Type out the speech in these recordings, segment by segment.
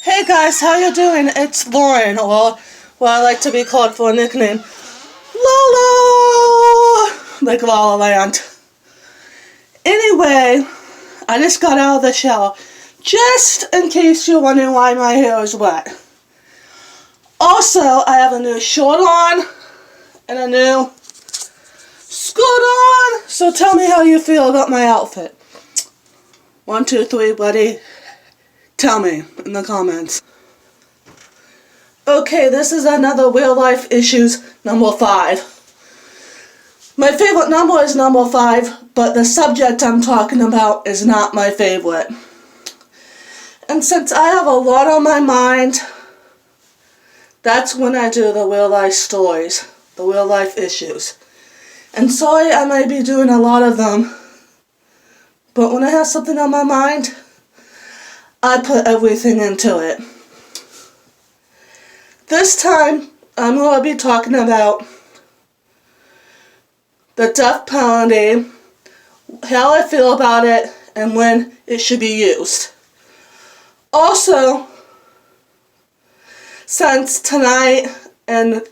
Hey guys, how you doing? It's Lauren, or what I like to be called for a nickname, Lala, like La La Land. Anyway, I just got out of the shower, just in case you're wondering why my hair is wet. Also, I have a new short on, and a new skirt on, so tell me how you feel about my outfit. 1, 2, 3, buddy. Tell me in the comments. Okay, this is another real life issues number 5. My favorite number is number 5, but the subject I'm talking about is not my favorite. And since I have a lot on my mind, that's when I do the real life stories, the real life issues. And sorry I might be doing a lot of them, but when I have something on my mind, I put everything into it. This time, I'm going to be talking about the death penalty, how I feel about it, and when it should be used. Also, since tonight and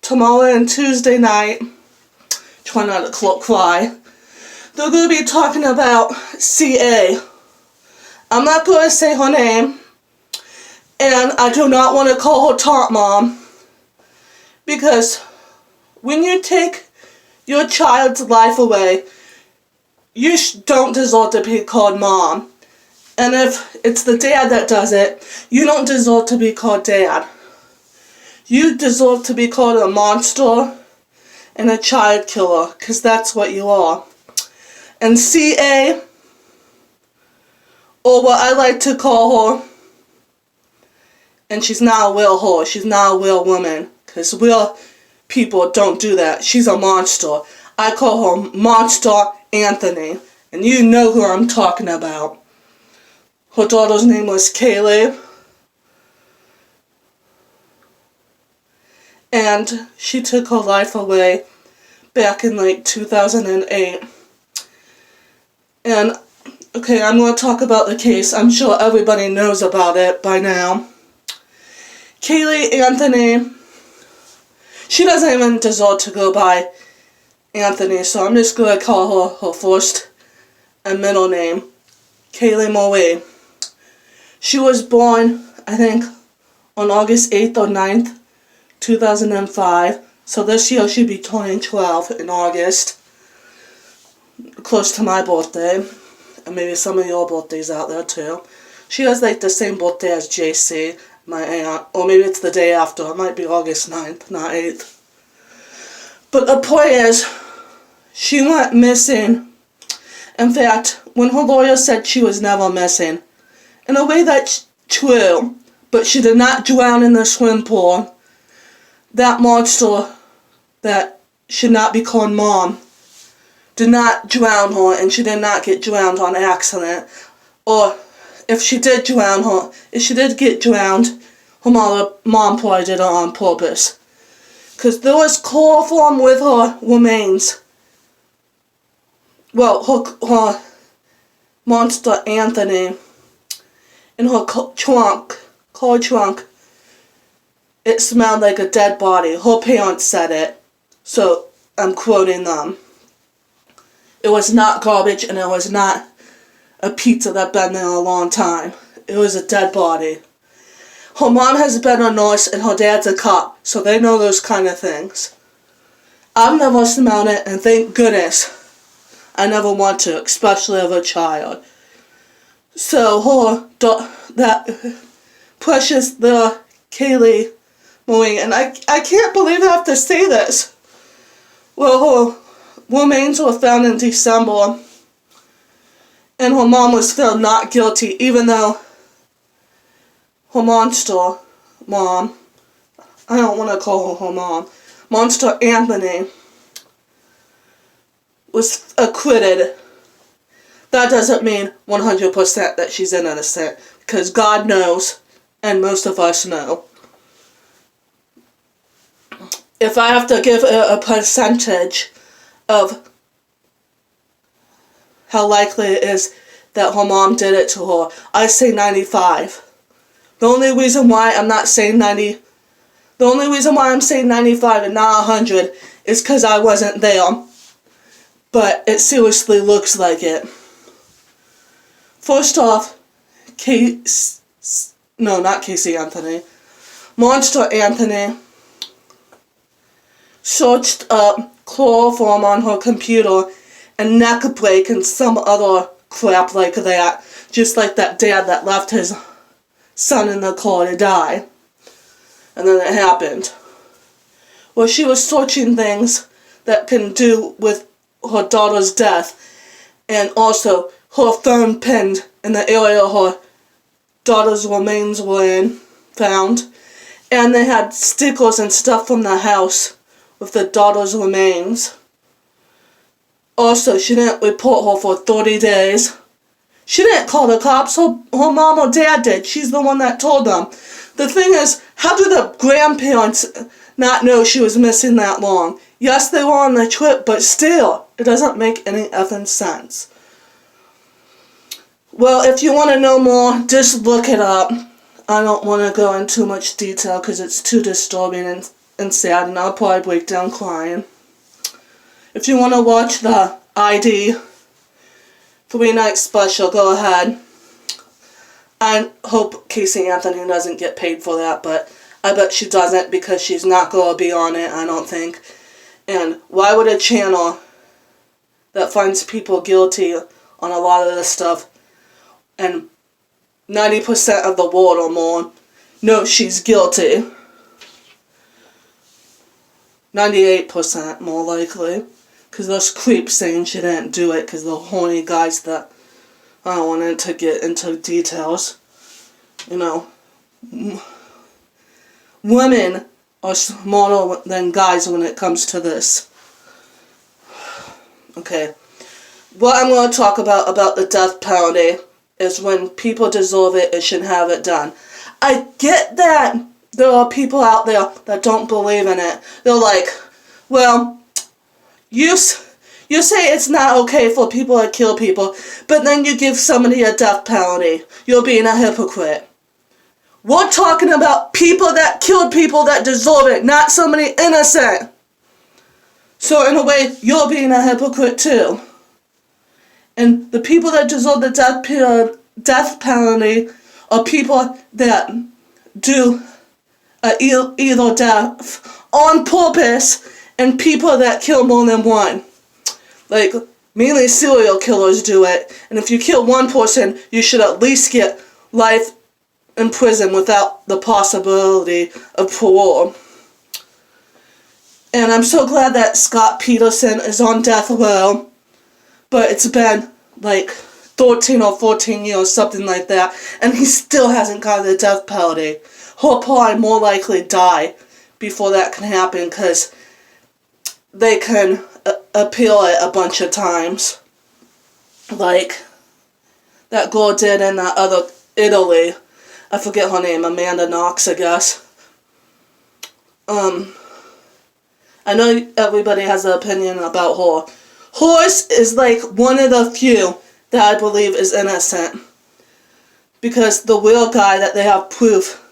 tomorrow and Tuesday night, try not to cry, they're going to be talking about CA. I'm not going to say her name, and I do not want to call her Tot Mom, because when you take your child's life away, you don't deserve to be called Mom. And if it's the dad that does it, you don't deserve to be called Dad. You deserve to be called a monster and a child killer, because that's what you are. And CA, or what I like to call her, and she's not a real whore, she's not a real woman, because real people don't do that. She's a monster. I call her Monster Anthony, and you know who I'm talking about. Her daughter's name was Kaylee, and she took her life away back in like 2008. And okay, I'm going to talk about the case. I'm sure everybody knows about it by now. Kaylee Anthony, she doesn't even deserve to go by Anthony, so I'm just going to call her first and middle name, Kaylee Marie. She was born, I think, on August 8th or 9th, 2005, so this year she'll be turning 12 in August, close to my birthday. And maybe some of your birthdays out there too. She has like the same birthday as JC, my aunt, or maybe it's the day after. It might be August 9th, not 8th. But the point is, she went missing. In fact, when her lawyer said she was never missing, in a way that's true, but she did not drown in the swim pool. That monster that should not be called Mom did not drown her, and she did not get drowned on accident. Or if she did drown her, if she did get drowned, her mom probably did it on purpose. Because there was chloroform with her remains. Well, her Monster Anthony, in her car trunk, it smelled like a dead body. Her parents said it, so I'm quoting them. It was not garbage, and it was not a pizza that been there a long time. It was a dead body. Her mom has been a nurse, and her dad's a cop, so they know those kind of things. I've never smelled it, and thank goodness I never want to, especially of a child. So that precious little Kaylee Marie, and I can't believe I have to say this. Well, her remains were found in December, and her mom was found not guilty, even though her monster mom, I don't want to call her mom, Monster Anthony, was acquitted. That doesn't mean 100% that she's innocent, because God knows, and most of us know. If I have to give a percentage of how likely it is that her mom did it to her, I say 95. The only reason why I'm saying 95 and not 100 is because I wasn't there. But it seriously looks like it. First off, not Casey Anthony. Monster Anthony searched up chloroform on her computer and neck break and some other crap like that. Just like that dad that left his son in the car to die. And then it happened. Well, she was searching things that can do with her daughter's death, and also her phone pinned in the area her daughter's remains were found, and they had stickers and stuff from the house with the daughter's remains. Also, she didn't report her for 30 days. She didn't call the cops, her mom or dad did. She's the one that told them. The thing is, how do the grandparents not know she was missing that long? Yes, they were on the trip, but still, it doesn't make any effing sense. Well, if you want to know more, just look it up. I don't want to go into too much detail because it's too disturbing and sad, and I'll probably break down crying. If you want to watch the ID 3-night special, go ahead. I hope Casey Anthony doesn't get paid for that, but I bet she doesn't because she's not going to be on it, I don't think. And why would a channel that finds people guilty on a lot of this stuff, and 90% of the world or more know she's guilty? 98% more likely. Because those creeps saying she didn't do it because the horny guys that I don't want to get into details. You know, women are smarter than guys when it comes to this. Okay. What I'm going to talk about the death penalty is when people deserve it, it should have it done. I get that there are people out there that don't believe in it. They're like, well, you say it's not okay for people to kill people, but then you give somebody a death penalty. You're being a hypocrite. We're talking about people that killed people that deserve it, not somebody innocent. So in a way, you're being a hypocrite too. And the people that deserve the death penalty are people that do either death on purpose, and people that kill more than one. Like, mainly serial killers do it. And if you kill one person, you should at least get life in prison without the possibility of parole. And I'm so glad that Scott Peterson is on death row. But it's been like 13 or 14 years, something like that. And he still hasn't got the death penalty. He'll probably more likely die before that can happen because they can appeal it a bunch of times. Like that girl did in that other Italy. I forget her name, Amanda Knox, I guess. I know everybody has an opinion about her. Hers is like one of the few that I believe is innocent. Because the real guy that they have proof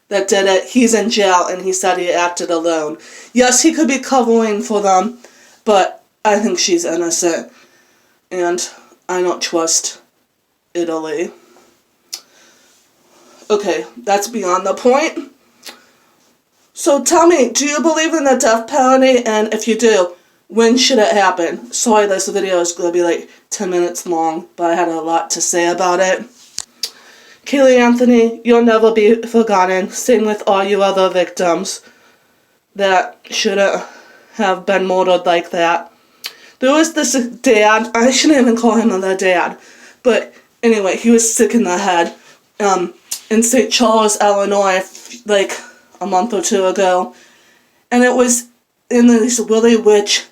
that did it, he's in jail and he said he acted alone. Yes, he could be covering for them, but I think she's innocent. And I don't trust Italy. Okay, that's beyond the point. So tell me, do you believe in the death penalty? And if you do, when should it happen? Sorry, this video is going to be like 10 minutes long, but I had a lot to say about it. Caylee Anthony, you'll never be forgotten. Same with all you other victims that shouldn't have been murdered like that. There was this dad, I shouldn't even call him the dad, but anyway, he was sick in the head in St. Charles, Illinois, like a month or two ago. And it was in these really rich,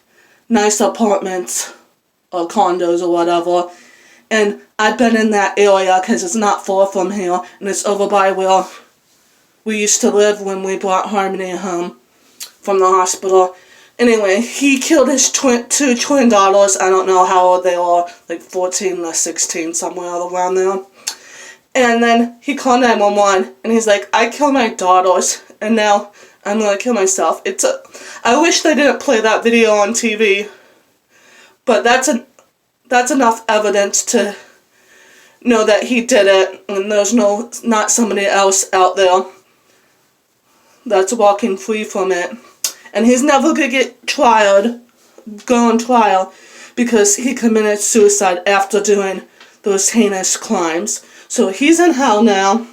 nice apartments or condos or whatever. And I've been in that area because it's not far from here, and it's over by where we used to live when we brought Harmony home from the hospital. Anyway, he killed his two twin daughters. I don't know how old they are, like 14 or 16, somewhere around there. And then he called 911 and he's like, I killed my daughters and now I'm gonna kill myself. I wish they didn't play that video on TV, but that's enough evidence to know that he did it and there's not somebody else out there that's walking free from it. And he's never gonna go on trial because he committed suicide after doing those heinous crimes. So he's in hell now.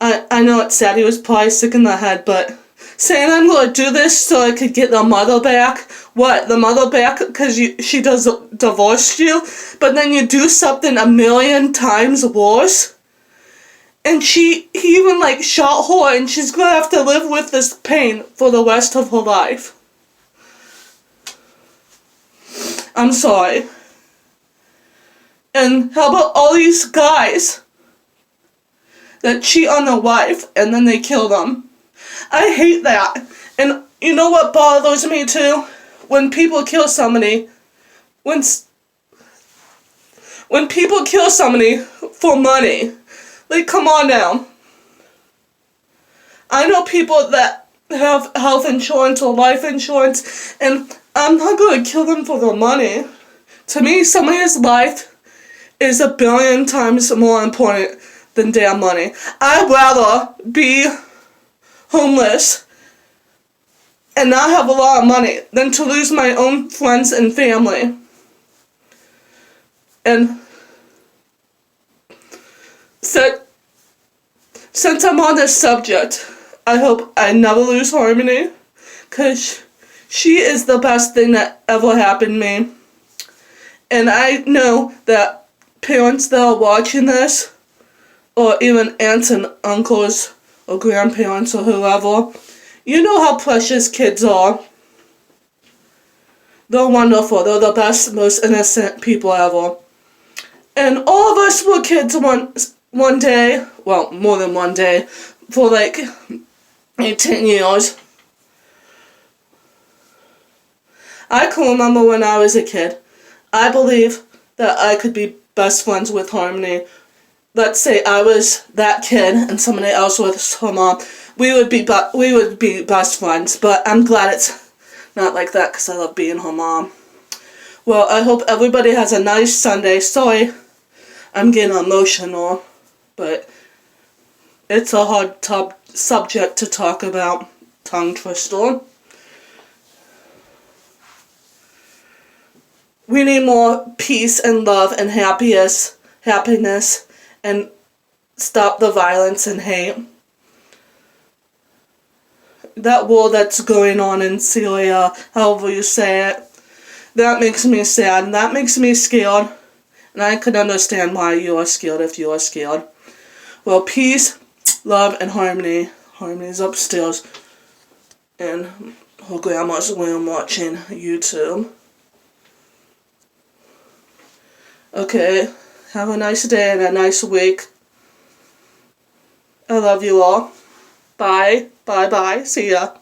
I know it's sad, he was probably sick in the head, but saying I'm going to do this so I could get the mother back. What, the mother back because she divorced you? But then you do something a million times worse? And he even like shot her and she's going to have to live with this pain for the rest of her life. I'm sorry. And how about all these guys that cheat on their wife and then they kill them? I hate that. And you know what bothers me too? When people kill somebody, when people kill somebody for money. Like, come on now. I know people that have health insurance or life insurance, and I'm not going to kill them for their money. To me, somebody's life is a billion times more important than damn money. I'd rather be homeless and not have a lot of money than to lose my own friends and family. And since I'm on this subject, I hope I never lose Harmony, because she is the best thing that ever happened to me. And I know that parents that are watching this, or even aunts and uncles, or grandparents, or whoever, you know how precious kids are. They're wonderful. They're the best, most innocent people ever. And all of us were kids one day, well, more than one day, for like 10 years. I can remember when I was a kid. I believe that I could be best friends with Harmony. Let's say I was that kid and somebody else was her mom. We would be best friends, but I'm glad it's not like that because I love being her mom. Well, I hope everybody has a nice Sunday. Sorry, I'm getting emotional, but it's a hard subject to talk about. Tongue twister. We need more peace and love and happiness, and stop the violence and hate. That war that's going on in Syria, however you say it, that makes me sad, and that makes me scared. And I could understand why you are scared if you are scared. Well, peace, love, and harmony. Harmony's upstairs in her grandma's room watching YouTube. Okay, have a nice day and a nice week. I love you all. Bye. Bye-bye. See ya.